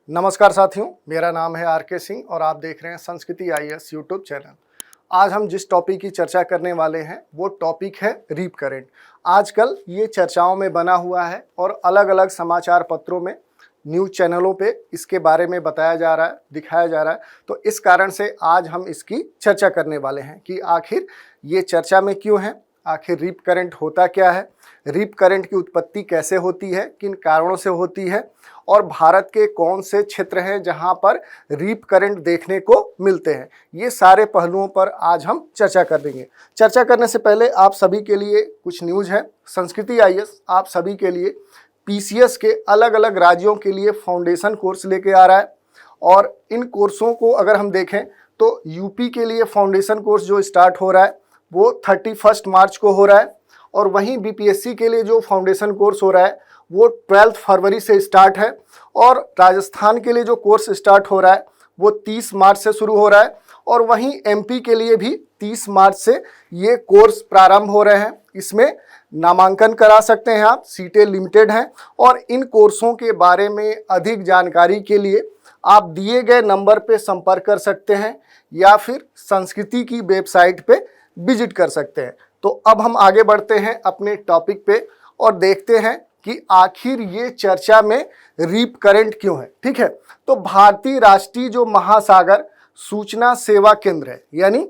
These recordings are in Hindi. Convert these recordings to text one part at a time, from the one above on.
नमस्कार साथियों, मेरा नाम है आर.के. सिंह और आप देख रहे हैं संस्कृति आईएएस यूट्यूब चैनल। आज हम जिस टॉपिक की चर्चा करने वाले हैं वो टॉपिक है रीप करंट। आजकल ये चर्चाओं में बना हुआ है और अलग अलग समाचार पत्रों में, न्यूज़ चैनलों पे इसके बारे में बताया जा रहा है, दिखाया जा रहा है। तो इस कारण से आज हम इसकी चर्चा करने वाले हैं कि आखिर ये चर्चा में क्यों है, आखिर रीप करंट होता क्या है, रीप करंट की उत्पत्ति कैसे होती है, किन कारणों से होती है और भारत के कौन से क्षेत्र हैं जहां पर रीप करंट देखने को मिलते हैं। ये सारे पहलुओं पर आज हम चर्चा कर देंगे। चर्चा करने से पहले आप सभी के लिए कुछ न्यूज़ है। संस्कृति आईएएस आप सभी के लिए पीसीएस के अलग अलग राज्यों के लिए फाउंडेशन कोर्स लेके आ रहा है और इन कोर्सों को अगर हम देखें तो यूपी के लिए फाउंडेशन कोर्स जो स्टार्ट हो रहा है वो 31 मार्च को हो रहा है और वहीं बीपीएससी के लिए जो फाउंडेशन कोर्स हो रहा है वो 12 फरवरी से स्टार्ट है और राजस्थान के लिए जो कोर्स स्टार्ट हो रहा है वो 30 मार्च से शुरू हो रहा है और वहीं एमपी के लिए भी 30 मार्च से ये कोर्स प्रारंभ हो रहे हैं। इसमें नामांकन करा सकते हैं आप, सीटें लिमिटेड हैं और इन कोर्सों के बारे में अधिक जानकारी के लिए आप दिए गए नंबर पे संपर्क कर सकते हैं या फिर संस्कृति की वेबसाइट पे विजिट कर सकते हैं। तो अब हम आगे बढ़ते हैं अपने टॉपिक पे और देखते हैं कि आखिर ये चर्चा में रीप करंट क्यों है। ठीक है, तो भारतीय राष्ट्रीय जो महासागर सूचना सेवा केंद्र है यानी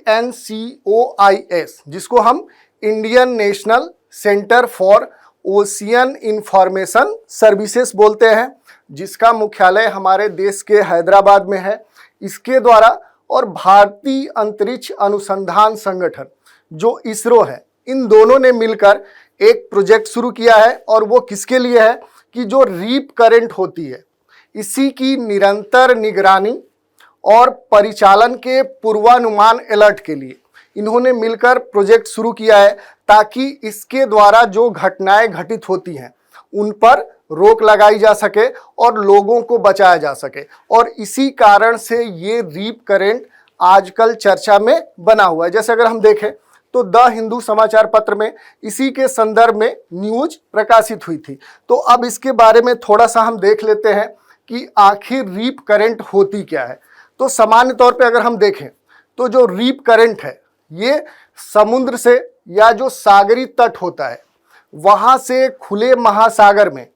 INCOIS, जिसको हम Indian national centre for ocean information services बोलते हैं, जिसका मुख्यालय हमारे देश के हैदराबाद में है, इसके द्वारा और भारतीय अंतरिक्ष अनुसंधान संगठन जो इसरो है, इन दोनों ने मिलकर एक प्रोजेक्ट शुरू किया है और वो किसके लिए है कि जो रीप करंट होती है इसी की निरंतर निगरानी और परिचालन के पूर्वानुमान अलर्ट के लिए इन्होंने मिलकर प्रोजेक्ट शुरू किया है ताकि इसके द्वारा जो घटनाएं घटित होती हैं उन पर रोक लगाई जा सके और लोगों को बचाया जा सके। और इसी कारण से ये रीप करंट आजकल चर्चा में बना हुआ है। जैसे अगर हम देखें तो द हिंदू समाचार पत्र में इसी के संदर्भ में न्यूज प्रकाशित हुई थी। तो अब इसके बारे में थोड़ा सा हम देख लेते हैं कि आखिर रीप करंट होती क्या है। तो सामान्य तौर पे अगर हम देखें तो जो रीप करंट है ये समुद्र से या जो सागरी तट होता है वहां से खुले महासागर में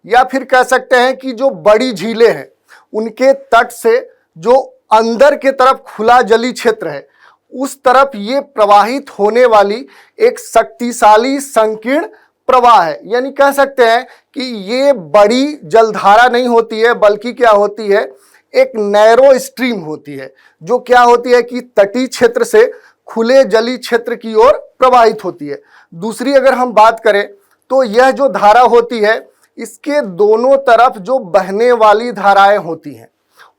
या फिर कह सकते हैं कि जो बड़ी झीलें हैं उनके तट से जो अंदर के तरफ खुला जलीय क्षेत्र है उस तरफ ये प्रवाहित होने वाली एक शक्तिशाली संकीर्ण प्रवाह है। यानी कह सकते हैं कि ये बड़ी जलधारा नहीं होती है बल्कि क्या होती है, एक नैरो स्ट्रीम होती है जो क्या होती है कि तटीय क्षेत्र से खुले जलीय क्षेत्र की ओर प्रवाहित होती है। दूसरी अगर हम बात करें तो यह जो धारा होती है इसके दोनों तरफ जो बहने वाली धाराएं होती हैं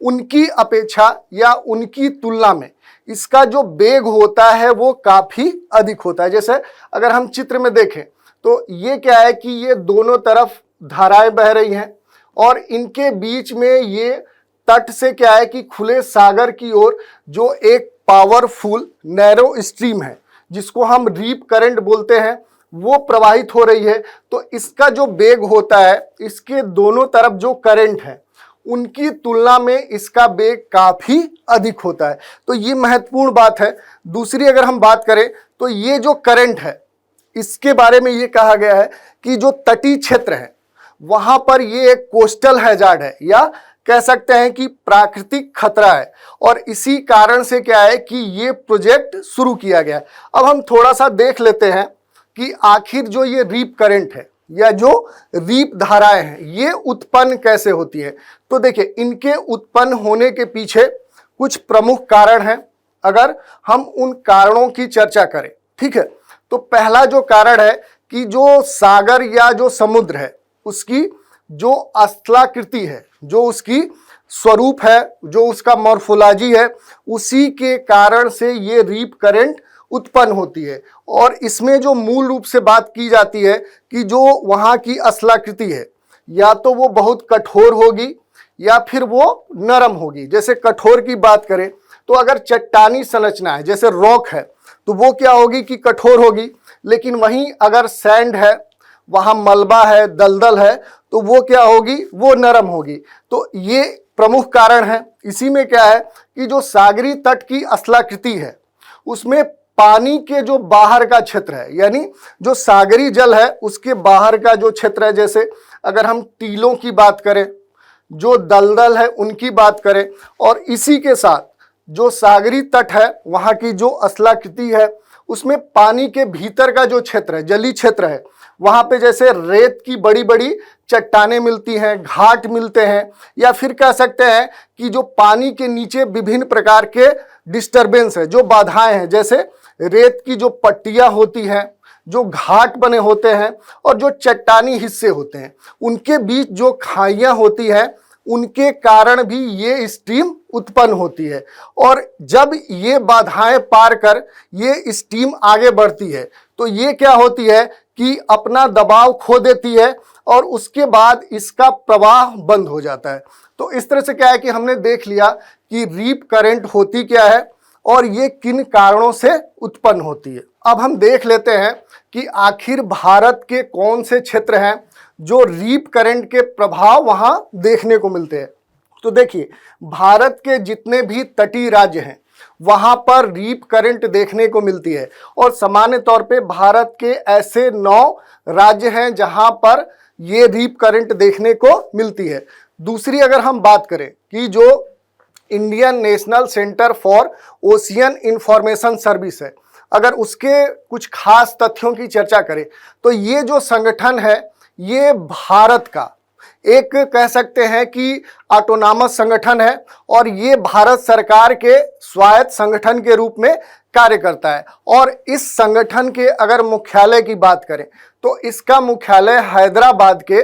उनकी अपेक्षा या उनकी तुलना में इसका जो वेग होता है वो काफी अधिक होता है। जैसे अगर हम चित्र में देखें तो ये क्या है कि ये दोनों तरफ धाराएं बह रही हैं और इनके बीच में ये तट से क्या है कि खुले सागर की ओर जो एक पावरफुल नैरो स्ट्रीम है जिसको हम रीप करंट बोलते हैं वो प्रवाहित हो रही है। तो इसका जो वेग होता है इसके दोनों तरफ जो करंट है उनकी तुलना में इसका वेग काफी अधिक होता है। तो ये महत्वपूर्ण बात है। दूसरी अगर हम बात करें तो ये जो करंट है इसके बारे में ये कहा गया है कि जो तटीय क्षेत्र है वहां पर ये एक कोस्टल हैजार्ड है या कह सकते हैं कि प्राकृतिक खतरा है और इसी कारण से क्या है कि ये प्रोजेक्ट शुरू किया गया है। अब हम थोड़ा सा देख लेते हैं कि आखिर जो ये रीप करंट है या जो रीप धाराएं हैं ये उत्पन्न कैसे होती है। तो देखिए इनके उत्पन्न होने के पीछे कुछ प्रमुख कारण हैं। अगर हम उन कारणों की चर्चा करें, ठीक है, तो पहला जो कारण है कि जो सागर या जो समुद्र है उसकी जो स्थलाकृति है, जो उसकी स्वरूप है, जो उसका मॉर्फोलॉजी है, उसी के कारण से ये रीप करंट उत्पन्न होती है। और इसमें जो मूल रूप से बात की जाती है कि जो वहाँ की स्थलाकृति है या तो वो बहुत कठोर होगी या फिर वो नरम होगी। जैसे कठोर की बात करें तो अगर चट्टानी संरचना है जैसे रॉक है तो वो क्या होगी कि कठोर होगी, लेकिन वहीं अगर सैंड है, वहाँ मलबा है, दलदल है, तो वो क्या होगी, वो नरम होगी। तो ये प्रमुख कारण है। इसी में क्या है कि जो सागरी तट की स्थलाकृति है उसमें पानी के जो बाहर का क्षेत्र है, यानी जो सागरी जल है उसके बाहर का जो क्षेत्र है, जैसे अगर हम टीलों की बात करें, जो दलदल है उनकी बात करें, और इसी के साथ जो सागरी तट है वहाँ की जो स्थलाकृति है उसमें पानी के भीतर का जो क्षेत्र है, जलीय क्षेत्र है, वहाँ पे जैसे रेत की बड़ी बड़ी चट्टानें मिलती हैं, घाट मिलते हैं, या फिर कह सकते हैं कि जो पानी के नीचे विभिन्न प्रकार के डिस्टरबेंस है, जो बाधाएं हैं, जैसे रेत की जो पट्टियाँ होती हैं, जो घाट बने होते हैं और जो चट्टानी हिस्से होते हैं, उनके बीच जो खाइयाँ होती हैं, उनके कारण भी ये स्टीम उत्पन्न होती है। और जब ये बाधाएं पार कर ये स्टीम आगे बढ़ती है तो ये क्या होती है कि अपना दबाव खो देती है और उसके बाद इसका प्रवाह बंद हो जाता है। तो इस तरह से क्या है कि हमने देख लिया कि रीप करंट होती क्या है और ये किन कारणों से उत्पन्न होती है। अब हम देख लेते हैं कि आखिर भारत के कौन से क्षेत्र हैं जो रीप करंट के प्रभाव वहां देखने को मिलते हैं। तो देखिए, भारत के जितने भी तटीय राज्य हैं वहां पर रीप करंट देखने को मिलती है, और सामान्य तौर पे भारत के ऐसे 9 राज्य हैं जहां पर ये रीप करंट देखने को मिलती है। दूसरी अगर हम बात करें कि जो Indian national centre for ocean information service है, अगर उसके कुछ खास तथ्यों की चर्चा करें तो ये जो संगठन है ये भारत का एक कह सकते हैं कि ऑटोनॉमस संगठन है, और ये भारत सरकार के स्वायत्त संगठन के रूप में कार्य करता है। और इस संगठन के अगर मुख्यालय की बात करें तो इसका मुख्यालय हैदराबाद के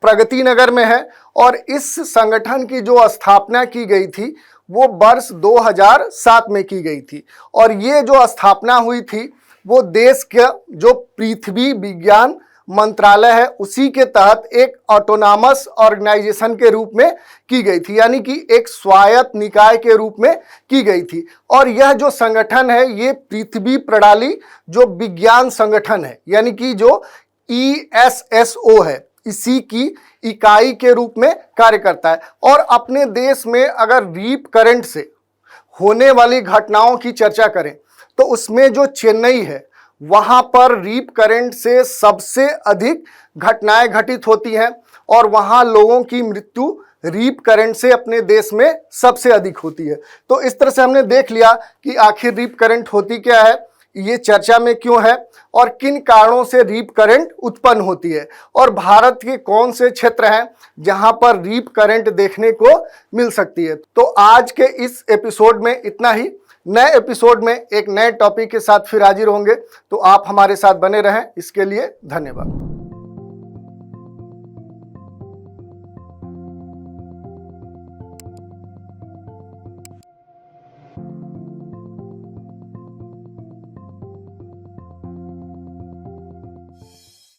प्रगति नगर में है, और इस संगठन की जो स्थापना की गई थी वो वर्ष 2007 में की गई थी। और ये जो स्थापना हुई थी वो देश के जो पृथ्वी विज्ञान मंत्रालय है उसी के तहत एक ऑटोनॉमस ऑर्गेनाइजेशन के रूप में की गई थी, यानी कि एक स्वायत्त निकाय के रूप में की गई थी। और यह जो संगठन है ये पृथ्वी प्रणाली जो विज्ञान संगठन है, यानी कि जो ESSO है, इसी की इकाई के रूप में कार्य करता है। और अपने देश में अगर रीप करंट से होने वाली घटनाओं की चर्चा करें तो उसमें जो चेन्नई है वहां पर रीप करंट से सबसे अधिक घटनाएं घटित होती हैं, और वहां लोगों की मृत्यु रीप करंट से अपने देश में सबसे अधिक होती है। तो इस तरह से हमने देख लिया कि आखिर रीप करंट होती क्या है, ये चर्चा में क्यों है, और किन कारणों से रीप करंट उत्पन्न होती है, और भारत के कौन से क्षेत्र हैं जहां पर रीप करंट देखने को मिल सकती है। तो आज के इस एपिसोड में इतना ही। नए एपिसोड में एक नए टॉपिक के साथ फिर हाजिर होंगे, तो आप हमारे साथ बने रहें। इसके लिए धन्यवाद।